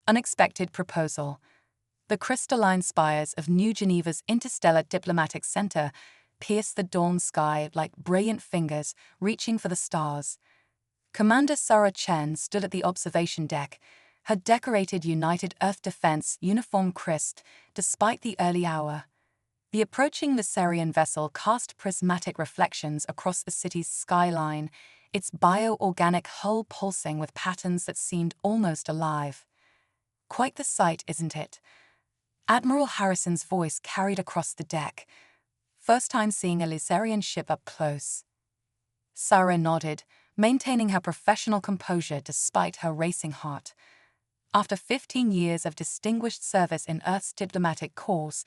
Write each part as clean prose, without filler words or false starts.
Unexpected proposal. The crystalline spires of New Geneva's Interstellar Diplomatic Center pierced the dawn sky like brilliant fingers reaching for the stars. Commander Sarah Chen stood at the observation deck, her decorated United Earth Defense uniform crisp despite the early hour. The approaching Viserion vessel cast prismatic reflections across the city's skyline, its bio-organic hull pulsing with patterns that seemed almost alive. Quite the sight, isn't it? Admiral Harrison's voice carried across the deck. First time seeing a Viserion ship up close. Sarah nodded, maintaining her professional composure despite her racing heart. After 15 years of distinguished service in Earth's diplomatic corps,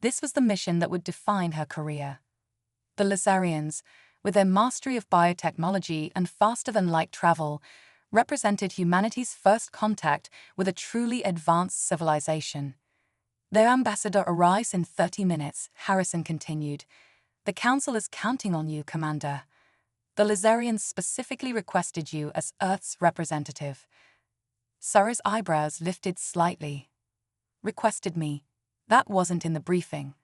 this was the mission that would define her career. The Viserions, with their mastery of biotechnology and faster-than-light travel, represented humanity's first contact with a truly advanced civilization. Their ambassador arrives in 30 minutes, Harrison continued. The Council is counting on you, Commander. The Viserions specifically requested you as Earth's representative. Sarah's eyebrows lifted slightly. Requested me. That wasn't in the briefing.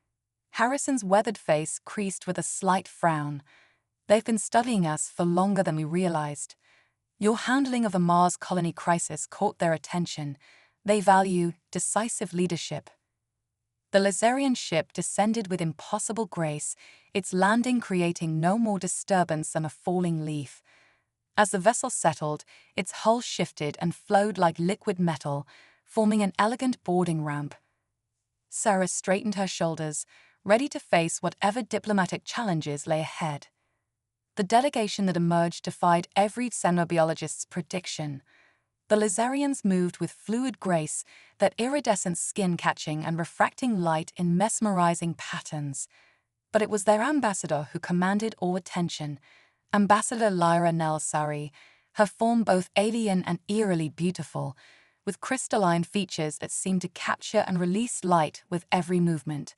Harrison's weathered face creased with a slight frown. They've been studying us for longer than we realized. Your handling of the Mars colony crisis caught their attention. They value decisive leadership. The Viserion ship descended with impossible grace, its landing creating no more disturbance than a falling leaf. As the vessel settled, its hull shifted and flowed like liquid metal, forming an elegant boarding ramp. Sarah straightened her shoulders, ready to face whatever diplomatic challenges lay ahead. The delegation that emerged defied every xenobiologist's prediction. The Viserions moved with fluid grace, that iridescent skin catching and refracting light in mesmerizing patterns. But it was their ambassador who commanded all attention, Ambassador Lyra Nelsari, her form both alien and eerily beautiful, with crystalline features that seemed to capture and release light with every movement.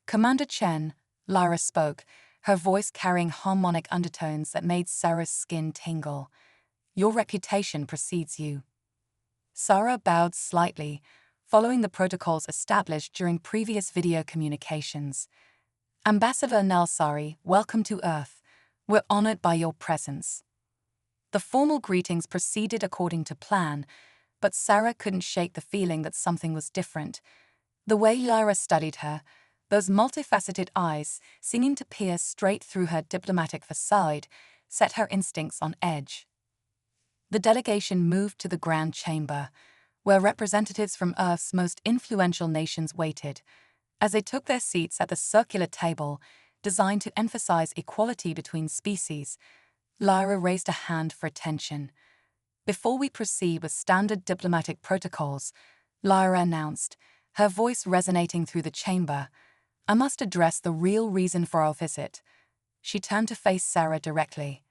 Commander Chen, Lyra spoke, her voice carrying harmonic undertones that made Sarah's skin tingle. Your reputation precedes you. Sarah bowed slightly, following the protocols established during previous video communications. Ambassador Nelsari, welcome to Earth. We're honored by your presence. The formal greetings proceeded according to plan, but Sarah couldn't shake the feeling that something was different. The way Lyra studied her, those multifaceted eyes seeming to pierce straight through her diplomatic facade, set her instincts on edge. The delegation moved to the Grand Chamber, where representatives from Earth's most influential nations waited. As they took their seats at the circular table, designed to emphasize equality between species, Lyra raised a hand for attention. Before we proceed with standard diplomatic protocols, Lyra announced, her voice resonating through the chamber, I must address the real reason for our visit. She turned to face Sarah directly.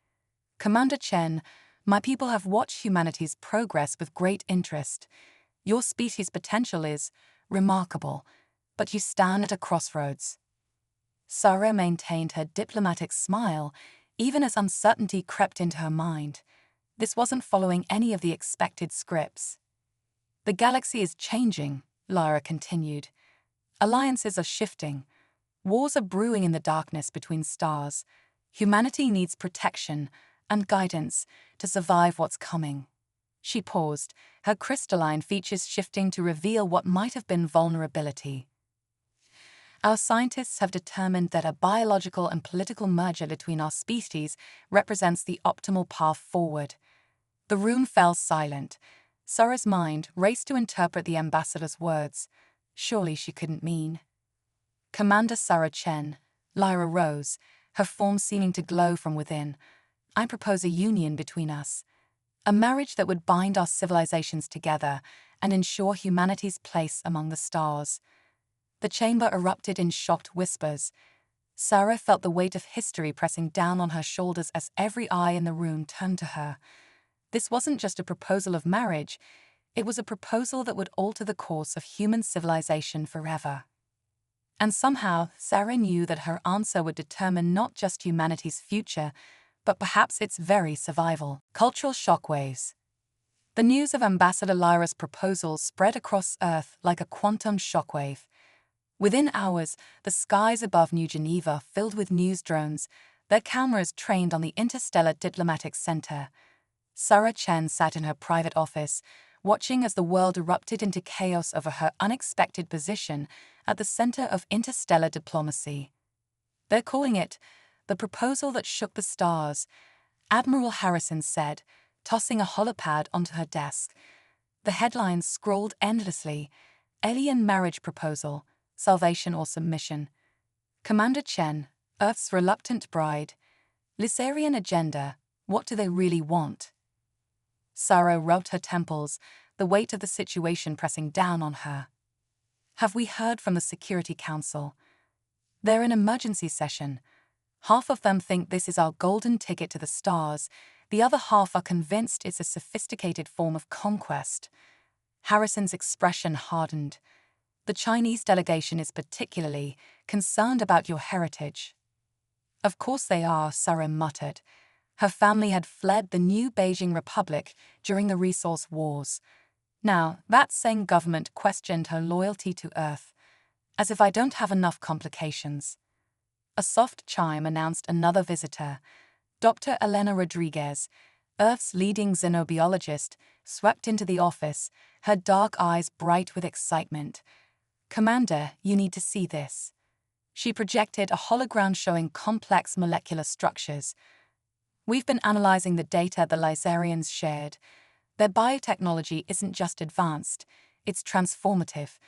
Commander Chen, my people have watched humanity's progress with great interest. Your species' potential is remarkable, but you stand at a crossroads. Sarah maintained her diplomatic smile, even as uncertainty crept into her mind. This wasn't following any of the expected scripts. The galaxy is changing, Lyra continued. Alliances are shifting. Wars are brewing in the darkness between stars. Humanity needs protection and guidance to survive what's coming. She paused, her crystalline features shifting to reveal what might have been vulnerability. Our scientists have determined that a biological and political merger between our species represents the optimal path forward. The room fell silent. Sarah's mind raced to interpret the ambassador's words. Surely she couldn't mean. Commander Sarah Chen, Lyra rose, her form seeming to glow from within. I propose a union between us. A marriage that would bind our civilizations together and ensure humanity's place among the stars. The chamber erupted in shocked whispers. Sarah felt the weight of history pressing down on her shoulders as every eye in the room turned to her. This wasn't just a proposal of marriage, it was a proposal that would alter the course of human civilization forever. And somehow, Sarah knew that her answer would determine not just humanity's future, but perhaps its very survival. Cultural shockwaves. The news of Ambassador Lyra's proposal spread across Earth like a quantum shockwave. Within hours, the skies above New Geneva filled with news drones, their cameras trained on the Interstellar Diplomatic Center. Sarah Chen sat in her private office, watching as the world erupted into chaos over her unexpected position at the center of interstellar diplomacy. They're calling it the proposal that shook the stars, Admiral Harrison said, tossing a holopad onto her desk. The headlines scrolled endlessly: Alien Marriage Proposal, Salvation or Submission. Commander Chen, Earth's Reluctant Bride. Lysarian Agenda, What do they really want? Sarah rubbed her temples, the weight of the situation pressing down on her. Have we heard from the Security Council? They're in emergency session. Half of them think this is our golden ticket to the stars, the other half are convinced it's a sophisticated form of conquest. Harrison's expression hardened. The Chinese delegation is particularly concerned about your heritage. Of course they are, Sarah muttered. Her family had fled the new Beijing Republic during the Resource Wars. Now, that same government questioned her loyalty to Earth, as if I don't have enough complications. A soft chime announced another visitor. Dr. Elena Rodriguez, Earth's leading xenobiologist, swept into the office, her dark eyes bright with excitement. Commander, you need to see this. She projected a hologram showing complex molecular structures. We've been analyzing the data the Lysarians shared. Their biotechnology isn't just advanced, it's transformative.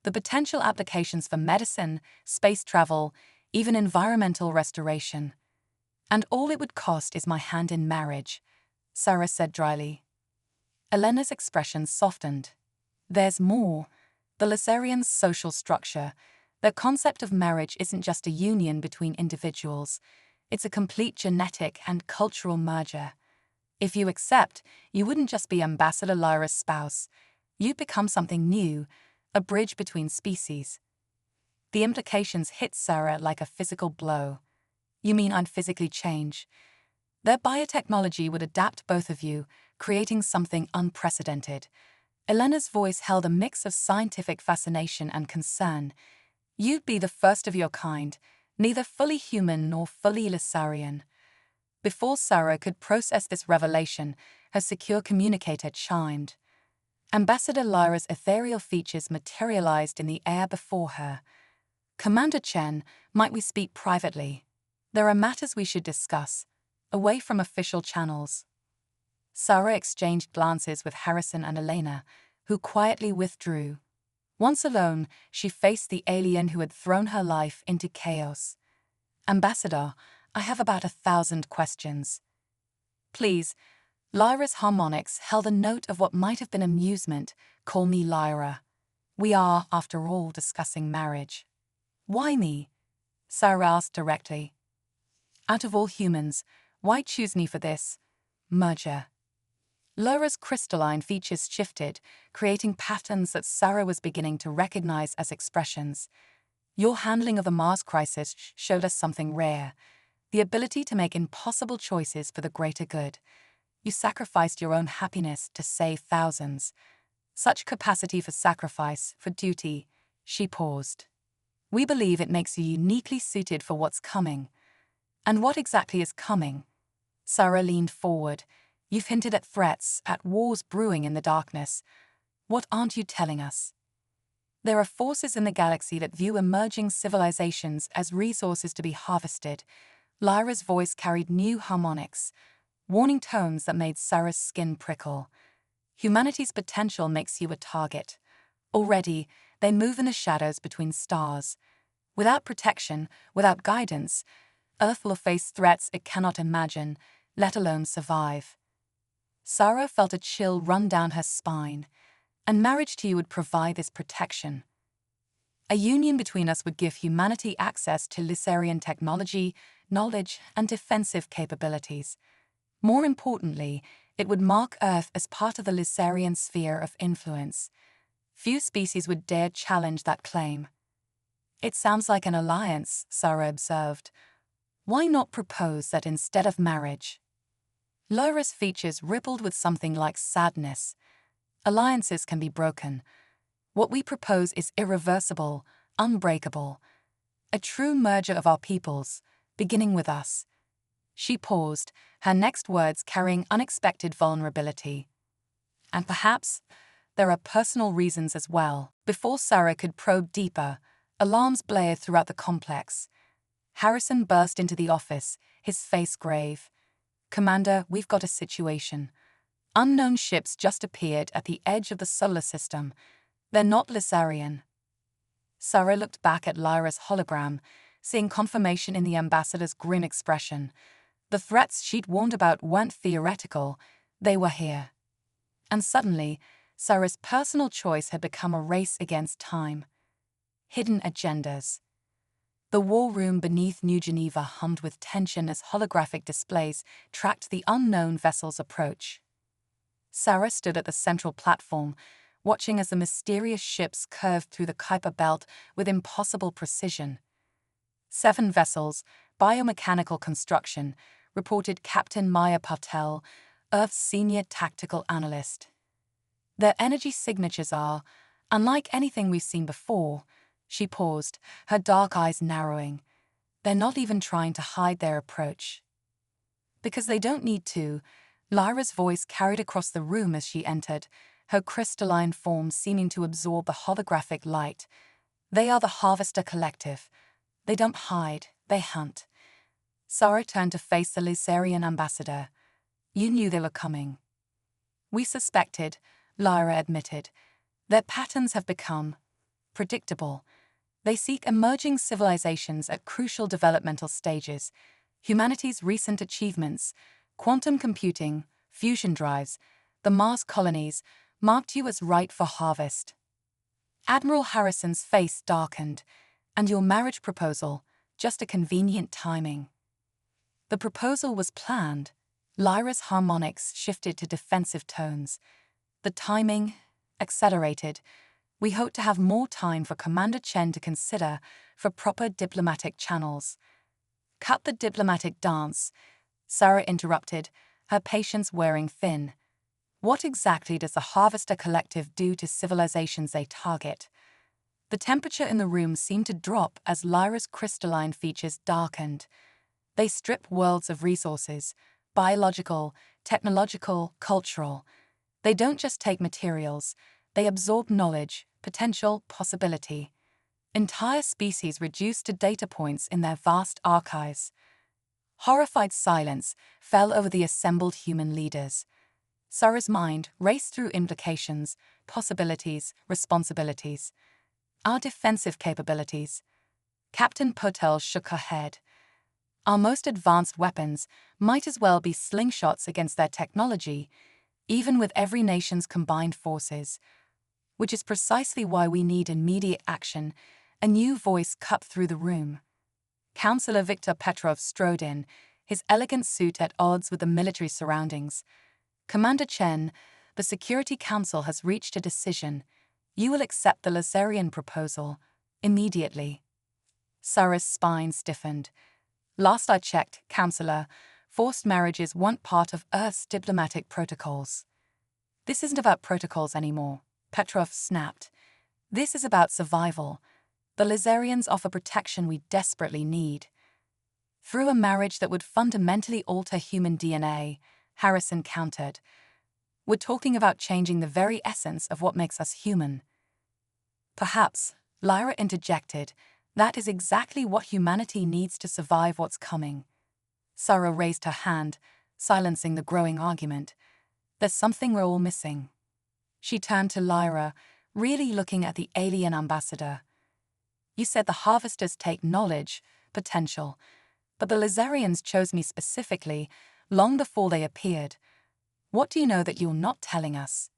The potential applications for medicine, space travel, even environmental restoration. And all it would cost is my hand in marriage, Sarah said dryly. Elena's expression softened. There's more. The Lysarians' social structure. Their concept of marriage isn't just a union between individuals. It's a complete genetic and cultural merger. If you accept, you wouldn't just be Ambassador Lyra's spouse. You'd become something new, a bridge between species. The implications hit Sarah like a physical blow. You mean I'd physically change? Their biotechnology would adapt both of you, creating something unprecedented. Elena's voice held a mix of scientific fascination and concern. You'd be the first of your kind, neither fully human nor fully Lysarian. Before Sarah could process this revelation, her secure communicator chimed. Ambassador Lyra's ethereal features materialized in the air before her. Commander Chen, might we speak privately? There are matters we should discuss, away from official channels. Sarah exchanged glances with Harrison and Elena, who quietly withdrew. Once alone, she faced the alien who had thrown her life into chaos. Ambassador, I have about 1,000 questions. Please. Lyra's harmonics held a note of what might have been amusement. Call me Lyra. We are, after all, discussing marriage. Why me? Sarah asked directly. Out of all humans, why choose me for this merger? Lyra's crystalline features shifted, creating patterns that Sarah was beginning to recognize as expressions. Your handling of the Mars crisis showed us something rare, the ability to make impossible choices for the greater good. You sacrificed your own happiness to save thousands. Such capacity for sacrifice, for duty. She paused. We believe it makes you uniquely suited for what's coming. And what exactly is coming? Sarah leaned forward. You've hinted at threats, at wars brewing in the darkness. What aren't you telling us? There are forces in the galaxy that view emerging civilizations as resources to be harvested. Lyra's voice carried new harmonics, warning tones that made Sarah's skin prickle. Humanity's potential makes you a target. Already, they move in the shadows between stars. Without protection, without guidance, Earth will face threats it cannot imagine, let alone survive. Sarah felt a chill run down her spine, and marriage to you would provide this protection. A union between us would give humanity access to Lysarian technology, knowledge, and defensive capabilities. More importantly, it would mark Earth as part of the Lysarian sphere of influence. Few species would dare challenge that claim. It sounds like an alliance, Sarah observed. Why not propose that instead of marriage? Lyra's features rippled with something like sadness. Alliances can be broken. What we propose is irreversible, unbreakable. A true merger of our peoples, beginning with us. She paused, her next words carrying unexpected vulnerability. And perhaps there are personal reasons as well. Before Sarah could probe deeper, alarms blared throughout the complex. Harrison burst into the office, his face grave. "Commander, we've got a situation. Unknown ships just appeared at the edge of the solar system. They're not Lizarian." Sarah looked back at Lyra's hologram, seeing confirmation in the ambassador's grim expression. The threats she'd warned about weren't theoretical, they were here. And suddenly, Sarah's personal choice had become a race against time. Hidden agendas. The war room beneath New Geneva hummed with tension as holographic displays tracked the unknown vessel's approach. Sarah stood at the central platform, watching as the mysterious ships curved through the Kuiper belt with impossible precision. 7 vessels, biomechanical construction, reported Captain Maya Patel, Earth's senior tactical analyst. Their energy signatures are unlike anything we've seen before. She paused, her dark eyes narrowing. They're not even trying to hide their approach. Because they don't need to, Lyra's voice carried across the room as she entered, her crystalline form seeming to absorb the holographic light. They are the Harvester Collective. They don't hide, they hunt. Sarah turned to face the Lizarian ambassador. "You knew they were coming." "We suspected," Lyra admitted. "Their patterns have become predictable. They seek emerging civilizations at crucial developmental stages. Humanity's recent achievements, quantum computing, fusion drives, the Mars colonies, marked you as ripe for harvest." Admiral Harrison's face darkened. "And your marriage proposal, just a convenient timing." The proposal was planned. Lyra's harmonics shifted to defensive tones. "The timing, accelerated. We hope to have more time for Commander Chen to consider for proper diplomatic channels." "Cut the diplomatic dance," Sarah interrupted, her patience wearing thin. "What exactly does the Harvester Collective do to civilizations they target?" The temperature in the room seemed to drop as Lyra's crystalline features darkened. "They strip worlds of resources, biological, technological, cultural. They don't just take materials, they absorb knowledge, potential, possibility. Entire species reduced to data points in their vast archives." Horrified silence fell over the assembled human leaders. Sarah's mind raced through implications, possibilities, responsibilities. "Our defensive capabilities." Captain Potel shook her head. "Our most advanced weapons might as well be slingshots against their technology, even with every nation's combined forces. Which is precisely why we need immediate action." A new voice cut through the room. Councillor Viktor Petrov strode in, his elegant suit at odds with the military surroundings. "Commander Chen, the Security Council has reached a decision. You will accept the Lizarian proposal, immediately." Sarah's spine stiffened. "Last I checked, Councillor, forced marriages weren't part of Earth's diplomatic protocols." "This isn't about protocols anymore," Petrov snapped. "This is about survival. The Lizarians offer protection we desperately need." "Through a marriage that would fundamentally alter human DNA," Harrison countered. "We're talking about changing the very essence of what makes us human." "Perhaps," Lyra interjected, "that is exactly what humanity needs to survive what's coming." Sarah raised her hand, silencing the growing argument. "There's something we're all missing." She turned to Lyra, really looking at the alien ambassador. "You said the Harvesters take knowledge, potential, but the Lizarians chose me specifically, long before they appeared. What do you know that you're not telling us?"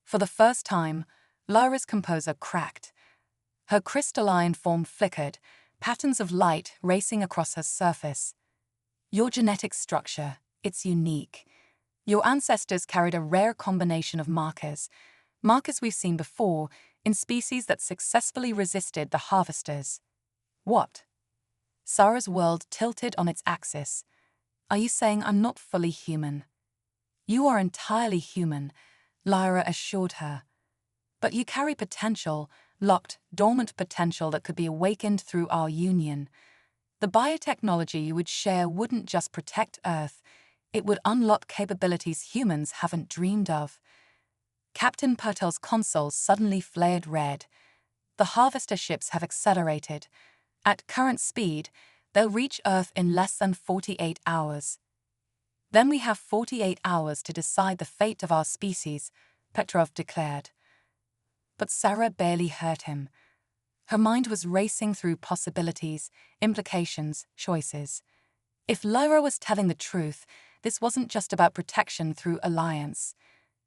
For the first time, Lyra's composure cracked. Her crystalline form flickered, patterns of light racing across her surface. "Your genetic structure, it's unique. Your ancestors carried a rare combination of markers we've seen before in species that successfully resisted the Harvesters." "What?" Sarah's world tilted on its axis. "Are you saying I'm not fully human?" "You are entirely human," Lyra assured her. But you carry potential, locked, dormant potential that could be awakened through our union. The biotechnology you would share wouldn't just protect Earth, it would unlock capabilities humans haven't dreamed of. Captain Purtell's console suddenly flared red. The harvester ships have accelerated. At current speed, they'll reach Earth in less than 48 hours. Then we have 48 hours to decide the fate of our species, Petrov declared. But Sarah barely heard him. Her mind was racing through possibilities, implications, choices. If Lyra was telling the truth, this wasn't just about protection through alliance.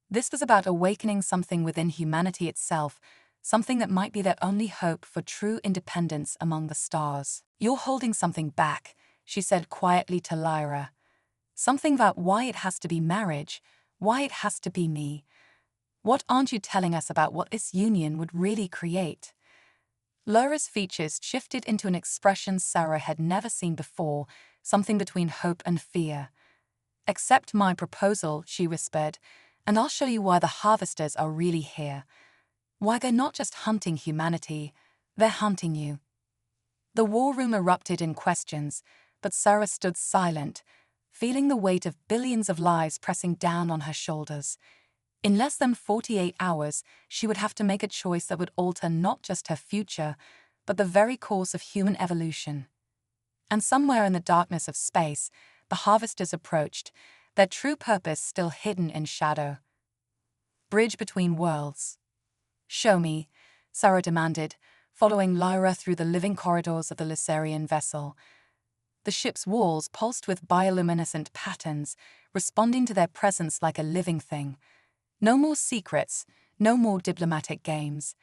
This was about awakening something within humanity itself, something that might be their only hope for true independence among the stars. You're holding something back, she said quietly to Lyra. Something about why it has to be marriage, why it has to be me. What aren't you telling us about what this union would really create? Lyra's features shifted into an expression Sarah had never seen before, something between hope and fear. Accept my proposal, she whispered, and I'll show you why the harvesters are really here. Why they're not just hunting humanity, they're hunting you. The war room erupted in questions, but Sarah stood silent, feeling the weight of billions of lives pressing down on her shoulders. In less than 48 hours, she would have to make a choice that would alter not just her future, but the very course of human evolution. And somewhere in the darkness of space, the harvesters approached, their true purpose still hidden in shadow. Bridge between worlds. Show me, Sarah demanded, following Lyra through the living corridors of the Lucerian vessel. The ship's walls pulsed with bioluminescent patterns, responding to their presence like a living thing. No more secrets, no more diplomatic games.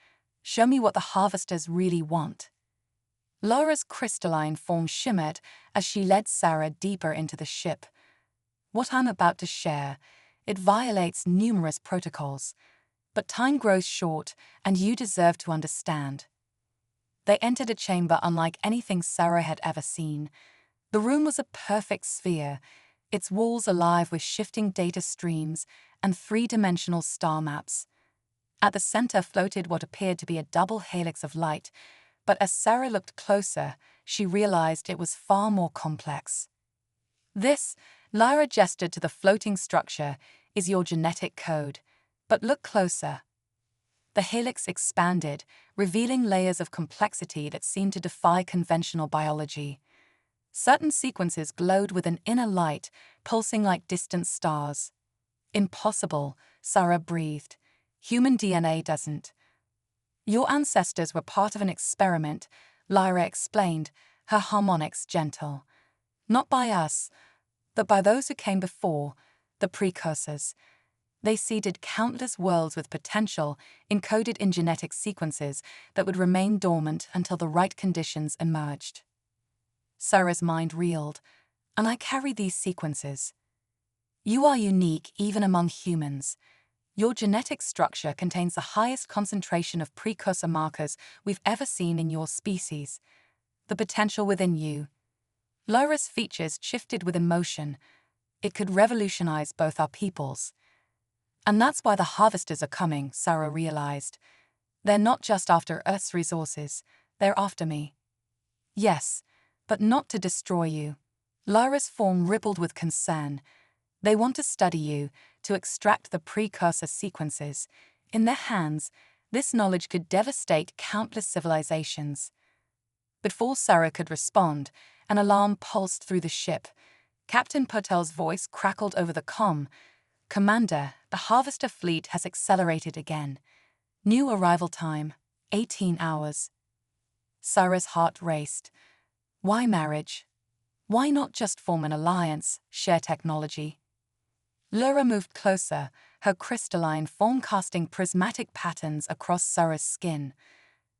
Show me what the harvesters really want. Lyra's crystalline form shimmered as she led Sarah deeper into the ship. What I'm about to share, it violates numerous protocols. But time grows short, and you deserve to understand. They entered a chamber unlike anything Sarah had ever seen. The room was a perfect sphere, its walls alive with shifting data streams and three-dimensional star maps. At the center floated what appeared to be a double helix of light, but as Sarah looked closer, she realized it was far more complex. This, Lyra gestured to the floating structure, is your genetic code. But look closer. The helix expanded, revealing layers of complexity that seemed to defy conventional biology. Certain sequences glowed with an inner light, pulsing like distant stars. Impossible, Sarah breathed. Human DNA doesn't. Your ancestors were part of an experiment, Lyra explained, her harmonics gentle. Not by us, but by those who came before, the precursors. They seeded countless worlds with potential encoded in genetic sequences that would remain dormant until the right conditions emerged. Sarah's mind reeled, and I carry these sequences. You are unique even among humans. Your genetic structure contains the highest concentration of precursor markers we've ever seen in your species. The potential within you. Lyra's features shifted with emotion. It could revolutionize both our peoples. And that's why the harvesters are coming, Sarah realized. They're not just after Earth's resources, they're after me. Yes, but not to destroy you. Lyra's form rippled with concern. They want to study you, to extract the precursor sequences. In their hands, this knowledge could devastate countless civilizations. Before Sarah could respond, an alarm pulsed through the ship. Captain Purtell's voice crackled over the comm. Commander, the harvester fleet has accelerated again. New arrival time, 18 hours. Sarah's heart raced. Why marriage? Why not just form an alliance, share technology? Lyra moved closer, her crystalline form casting prismatic patterns across Sarah's skin.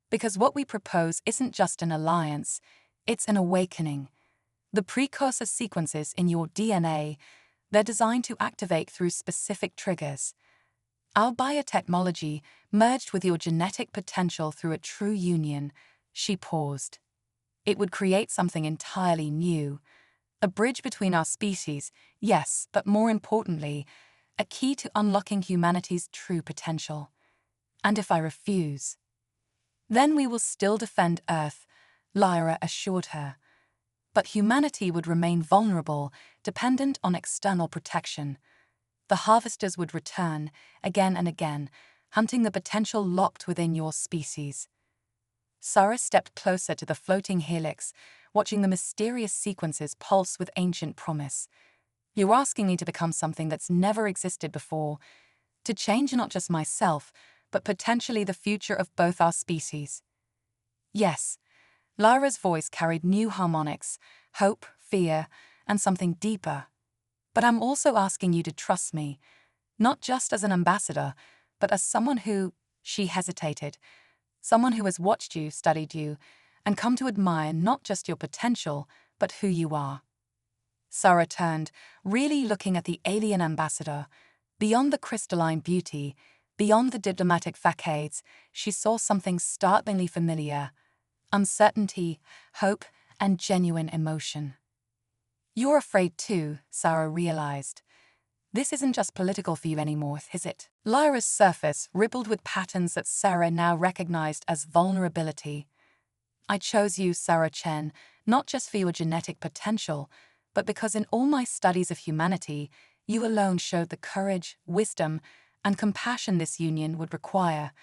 Because what we propose isn't just an alliance, it's an awakening. The precursor sequences in your DNA, they're designed to activate through specific triggers. Our biotechnology merged with your genetic potential through a true union. She paused. It would create something entirely new. A bridge between our species, yes, but more importantly, a key to unlocking humanity's true potential. And if I refuse, then we will still defend Earth, Lyra assured her. But humanity would remain vulnerable, dependent on external protection. The harvesters would return, again and again, hunting the potential locked within your species. Sarah stepped closer to the floating helix, watching the mysterious sequences pulse with ancient promise. You're asking me to become something that's never existed before, to change not just myself, but potentially the future of both our species. Yes, Lyra's voice carried new harmonics, hope, fear, and something deeper. But I'm also asking you to trust me, not just as an ambassador, but as someone who, she hesitated, someone who has watched you, studied you, and come to admire not just your potential, but who you are. Sarah turned, really looking at the alien ambassador. Beyond the crystalline beauty, beyond the diplomatic facades, she saw something startlingly familiar: uncertainty, hope, and genuine emotion. You're afraid too, Sarah realized. This isn't just political for you anymore, is it? Lyra's surface rippled with patterns that Sarah now recognized as vulnerability. I chose you, Sarah Chen, not just for your genetic potential, but because in all my studies of humanity, you alone showed the courage, wisdom, and compassion this union would require.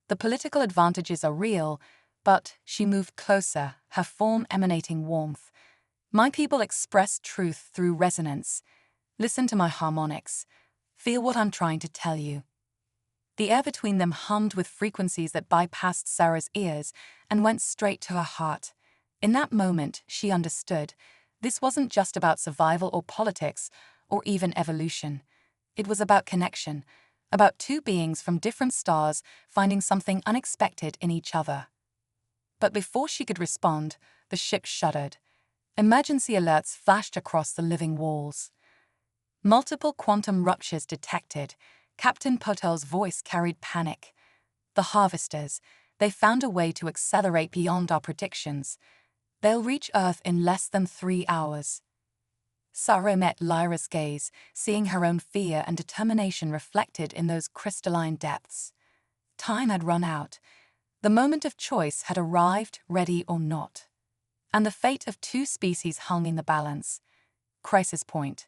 The political advantages are real, but she moved closer, her form emanating warmth. My people express truth through resonance. Listen to my harmonics. Feel what I'm trying to tell you. The air between them hummed with frequencies that bypassed Sarah's ears and went straight to her heart. In that moment, she understood. This wasn't just about survival or politics, or even evolution. It was about connection, about two beings from different stars finding something unexpected in each other. But before she could respond, the ship shuddered. Emergency alerts flashed across the living walls. Multiple quantum ruptures detected. Captain Potel's voice carried panic. The harvesters, they found a way to accelerate beyond our predictions. They'll reach Earth in less than 3 hours. Sarah met Lyra's gaze, seeing her own fear and determination reflected in those crystalline depths. Time had run out. The moment of choice had arrived, ready or not. And the fate of two species hung in the balance. Crisis point.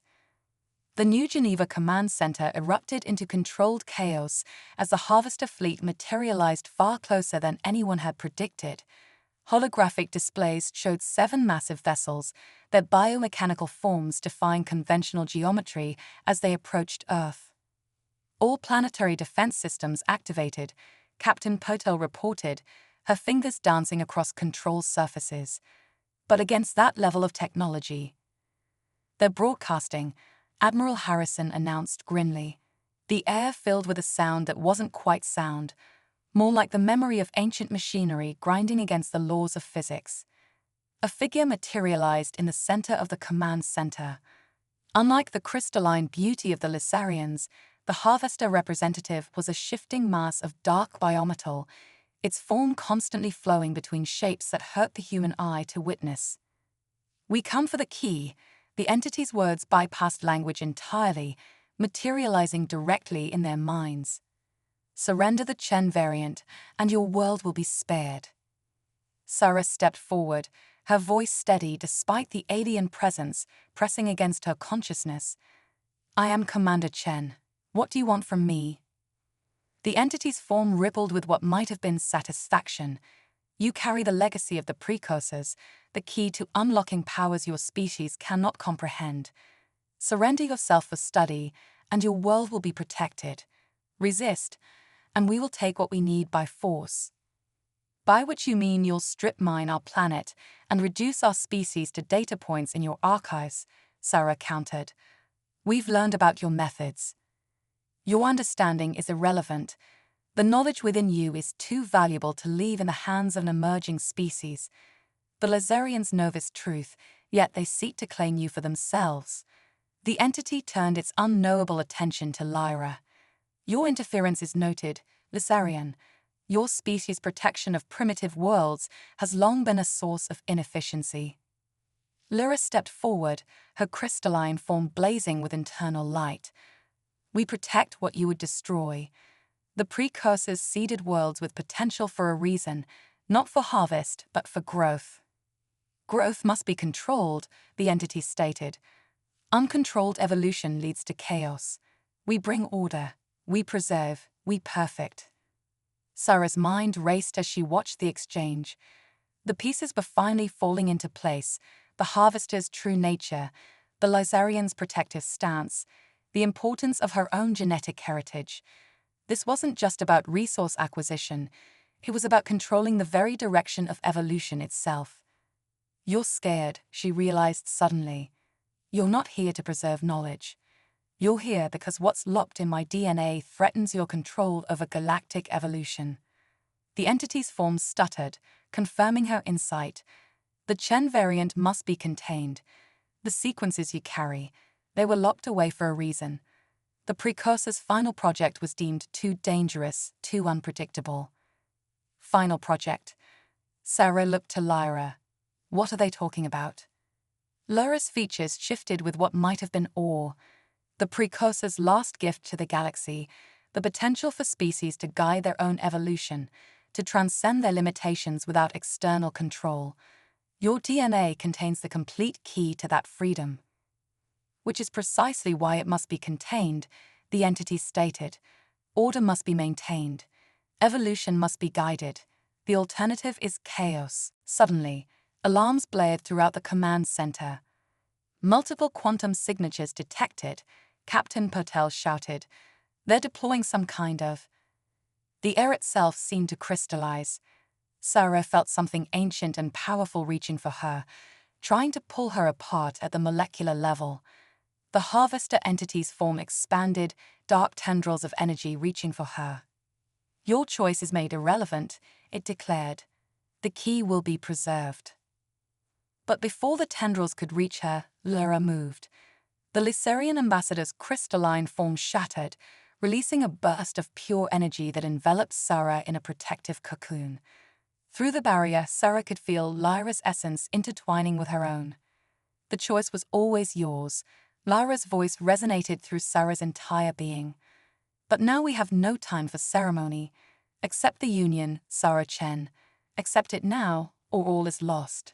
The New Geneva Command Center erupted into controlled chaos as the Harvester fleet materialized far closer than anyone had predicted. Holographic displays showed 7 massive vessels, their biomechanical forms defying conventional geometry as they approached Earth. All planetary defense systems activated, Captain Potel reported, her fingers dancing across control surfaces. But against that level of technology, their broadcasting, Admiral Harrison announced grimly. The air filled with a sound that wasn't quite sound, more like the memory of ancient machinery grinding against the laws of physics. A figure materialized in the center of the command center. Unlike the crystalline beauty of the Lysarians, the Harvester representative was a shifting mass of dark biometal, its form constantly flowing between shapes that hurt the human eye to witness. We come for the key. The entity's words bypassed language entirely, materializing directly in their minds. Surrender the Chen variant, and your world will be spared. Sarah stepped forward, her voice steady despite the alien presence pressing against her consciousness. I am Commander Chen. What do you want from me? The entity's form rippled with what might have been satisfaction. You carry the legacy of the precursors, the key to unlocking powers your species cannot comprehend. Surrender yourself for study, and your world will be protected. Resist, and we will take what we need by force. By which you mean you'll strip mine our planet and reduce our species to data points in your archives, Sarah countered. We've learned about your methods. Your understanding is irrelevant. The knowledge within you is too valuable to leave in the hands of an emerging species. The Lysarians know this truth, yet they seek to claim you for themselves. The entity turned its unknowable attention to Lyra. Your interference is noted, Lysarian. Your species' protection of primitive worlds has long been a source of inefficiency. Lyra stepped forward, her crystalline form blazing with internal light. We protect what you would destroy. The precursors seeded worlds with potential for a reason, not for harvest, but for growth. Growth must be controlled, the entity stated. Uncontrolled evolution leads to chaos. We bring order. We preserve. We perfect. Sarah's mind raced as she watched the exchange. The pieces were finally falling into place: the harvester's true nature, the Lizarian's protective stance, the importance of her own genetic heritage. This wasn't just about resource acquisition, it was about controlling the very direction of evolution itself. You're scared, she realized suddenly. You're not here to preserve knowledge. You're here because what's locked in my DNA threatens your control over galactic evolution. The entity's form stuttered, confirming her insight. The Chen variant must be contained. The sequences you carry, they were locked away for a reason. The precursor's final project was deemed too dangerous, too unpredictable. Final project. Sarah looked to Lyra. What are they talking about? Lyra's features shifted with what might have been awe. The precursor's last gift to the galaxy, the potential for species to guide their own evolution, to transcend their limitations without external control. Your DNA contains the complete key to that freedom. Which is precisely why it must be contained, the entity stated. Order must be maintained. Evolution must be guided. The alternative is chaos. Suddenly, alarms blared throughout the command center. Multiple quantum signatures detected, Captain Potel shouted. They're deploying some kind of... The air itself seemed to crystallize. Sarah felt something ancient and powerful reaching for her, trying to pull her apart at the molecular level. The harvester entity's form expanded, dark tendrils of energy reaching for her. Your choice is made irrelevant, it declared. The key will be preserved. But before the tendrils could reach her, Lyra moved. The Lysarian ambassador's crystalline form shattered, releasing a burst of pure energy that enveloped Sarah in a protective cocoon. Through the barrier, Sarah could feel Lyra's essence intertwining with her own. The choice was always yours. Lyra's voice resonated through Sarah's entire being. But now we have no time for ceremony. Accept the union, Sarah Chen. Accept it now, or all is lost.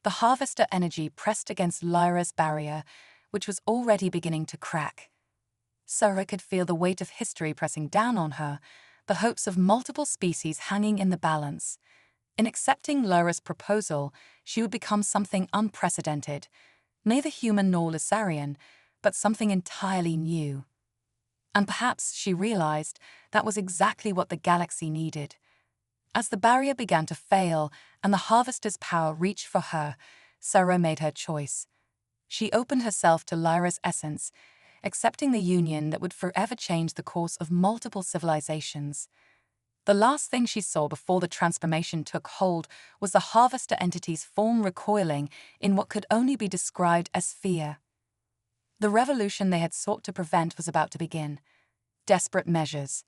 The harvester energy pressed against Lyra's barrier, which was already beginning to crack. Sarah could feel the weight of history pressing down on her, the hopes of multiple species hanging in the balance. In accepting Lyra's proposal, she would become something unprecedented, neither human nor Lysarian, but something entirely new. And perhaps, she realized, that was exactly what the galaxy needed. As the barrier began to fail and the harvester's power reached for her, Sarah made her choice. She opened herself to Lyra's essence, accepting the union that would forever change the course of multiple civilizations. The last thing she saw before the transformation took hold was the harvester entity's form recoiling in what could only be described as fear. The revolution they had sought to prevent was about to begin. Desperate measures.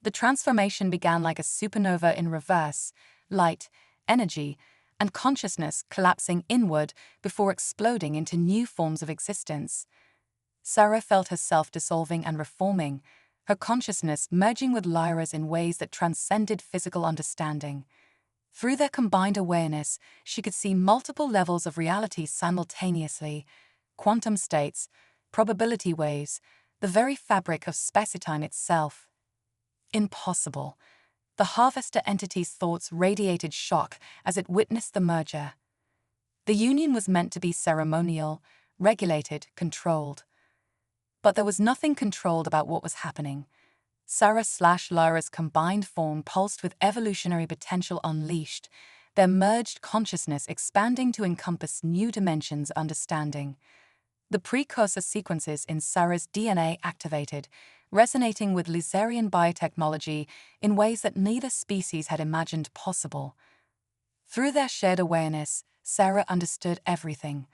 The transformation began like a supernova in reverse, light, energy, and consciousness collapsing inward before exploding into new forms of existence. Sarah felt herself dissolving and reforming, her consciousness merging with Lyra's in ways that transcended physical understanding. Through their combined awareness, she could see multiple levels of reality simultaneously: quantum states, probability waves, the very fabric of space-time itself. Impossible. The harvester entity's thoughts radiated shock as it witnessed the merger. The union was meant to be ceremonial, regulated, controlled. But there was nothing controlled about what was happening. Sarah/Lyra's combined form pulsed with evolutionary potential unleashed, their merged consciousness expanding to encompass new dimensions of understanding. The precursor sequences in Sarah's DNA activated, resonating with Lysarian biotechnology in ways that neither species had imagined possible. Through their shared awareness, Sarah understood everything.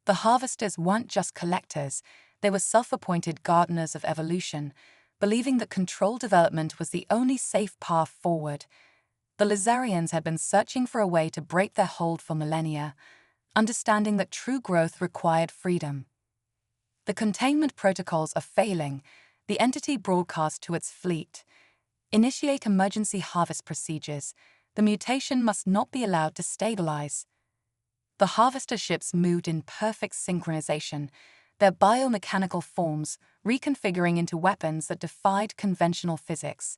The harvesters weren't just collectors, they were self-appointed gardeners of evolution, believing that controlled development was the only safe path forward. The Lysarians had been searching for a way to break their hold for millennia, understanding that true growth required freedom. The containment protocols are failing. The entity broadcast to its fleet. Initiate emergency harvest procedures. The mutation must not be allowed to stabilize. The harvester ships moved in perfect synchronization, their biomechanical forms reconfiguring into weapons that defied conventional physics.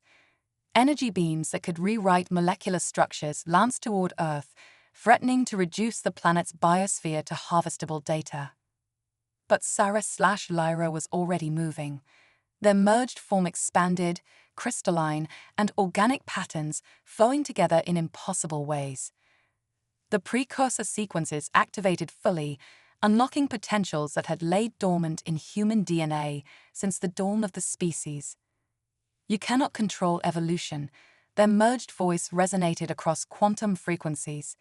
Energy beams that could rewrite molecular structures lanced toward Earth, threatening to reduce the planet's biosphere to harvestable data. But Sarah/Lyra was already moving. Their merged form expanded, crystalline, and organic patterns flowing together in impossible ways. The precursor sequences activated fully, unlocking potentials that had laid dormant in human DNA since the dawn of the species. You cannot control evolution. Their merged voice resonated across quantum frequencies.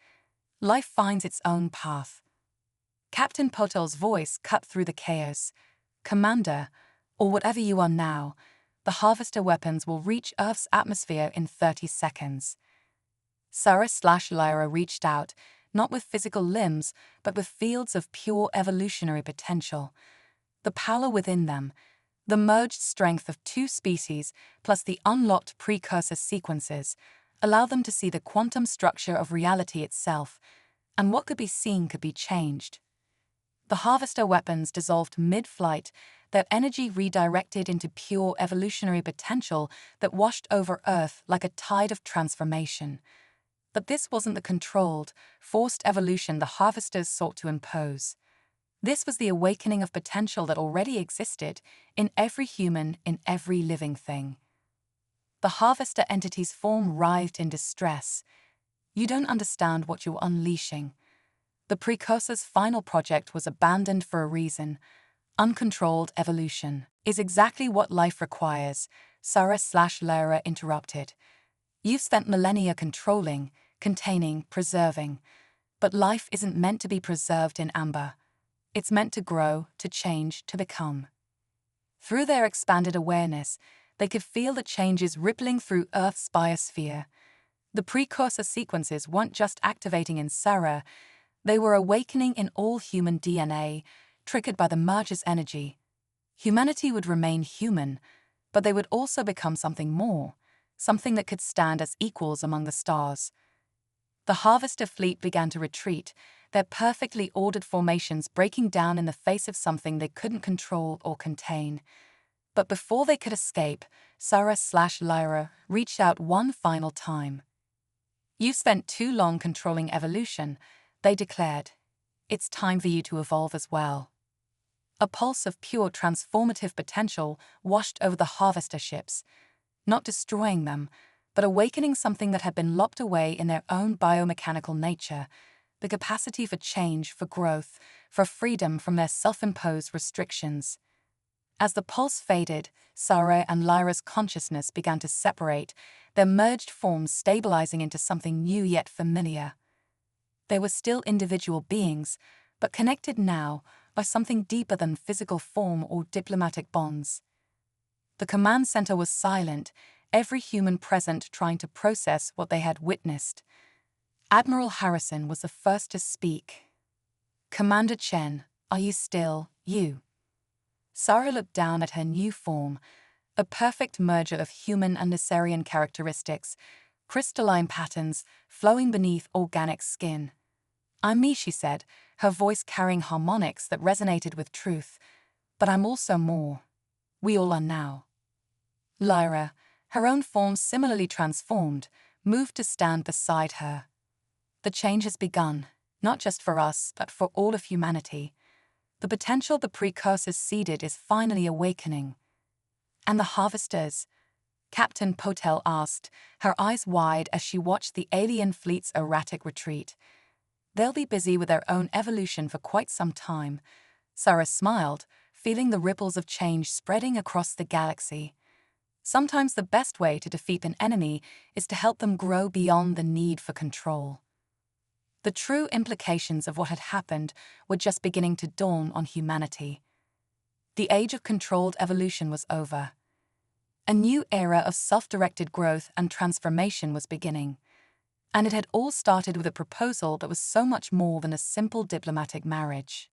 Life finds its own path. Captain Potel's voice cut through the chaos. Commander, or whatever you are now, the harvester weapons will reach Earth's atmosphere in 30 seconds. Sarah/Lyra reached out, not with physical limbs, but with fields of pure evolutionary potential. The power within them, the merged strength of two species plus the unlocked precursor sequences, allow them to see the quantum structure of reality itself, and what could be seen could be changed. The harvester weapons dissolved mid-flight, their energy redirected into pure evolutionary potential that washed over Earth like a tide of transformation. But this wasn't the controlled, forced evolution the harvesters sought to impose. This was the awakening of potential that already existed in every human, in every living thing. The harvester entity's form writhed in distress. You don't understand what you're unleashing. The precursor's final project was abandoned for a reason. Uncontrolled evolution is exactly what life requires, Sarah/Lyra interrupted. You've spent millennia controlling, containing, preserving. But life isn't meant to be preserved in amber. It's meant to grow, to change, to become. Through their expanded awareness, they could feel the changes rippling through Earth's biosphere. The precursor sequences weren't just activating in Sarah, they were awakening in all human DNA, triggered by the merger's energy. Humanity would remain human, but they would also become something more, something that could stand as equals among the stars. The harvester fleet began to retreat, their perfectly ordered formations breaking down in the face of something they couldn't control or contain. But before they could escape, Sarah/Lyra reached out one final time. "You spent too long controlling evolution," they declared. "It's time for you to evolve as well." A pulse of pure transformative potential washed over the harvester ships, not destroying them, but awakening something that had been locked away in their own biomechanical nature, the capacity for change, for growth, for freedom from their self-imposed restrictions. As the pulse faded, Sarah and Lyra's consciousness began to separate, their merged forms stabilizing into something new yet familiar. They were still individual beings, but connected now by something deeper than physical form or diplomatic bonds. The command center was silent, every human present trying to process what they had witnessed. Admiral Harrison was the first to speak. "Commander Chen, are you still you?" Sarah looked down at her new form, a perfect merger of human and Nessarian characteristics, crystalline patterns flowing beneath organic skin. "I'm me," she said, her voice carrying harmonics that resonated with truth. "But I'm also more. We all are now." Lyra, her own form similarly transformed, moved to stand beside her. "The change has begun, not just for us, but for all of humanity. The potential the precursors seeded is finally awakening." "And the harvesters?" Captain Potel asked, her eyes wide as she watched the alien fleet's erratic retreat. "They'll be busy with their own evolution for quite some time." Sarah smiled, feeling the ripples of change spreading across the galaxy. Sometimes the best way to defeat an enemy is to help them grow beyond the need for control. The true implications of what had happened were just beginning to dawn on humanity. The age of controlled evolution was over. A new era of self-directed growth and transformation was beginning. And it had all started with a proposal that was so much more than a simple diplomatic marriage.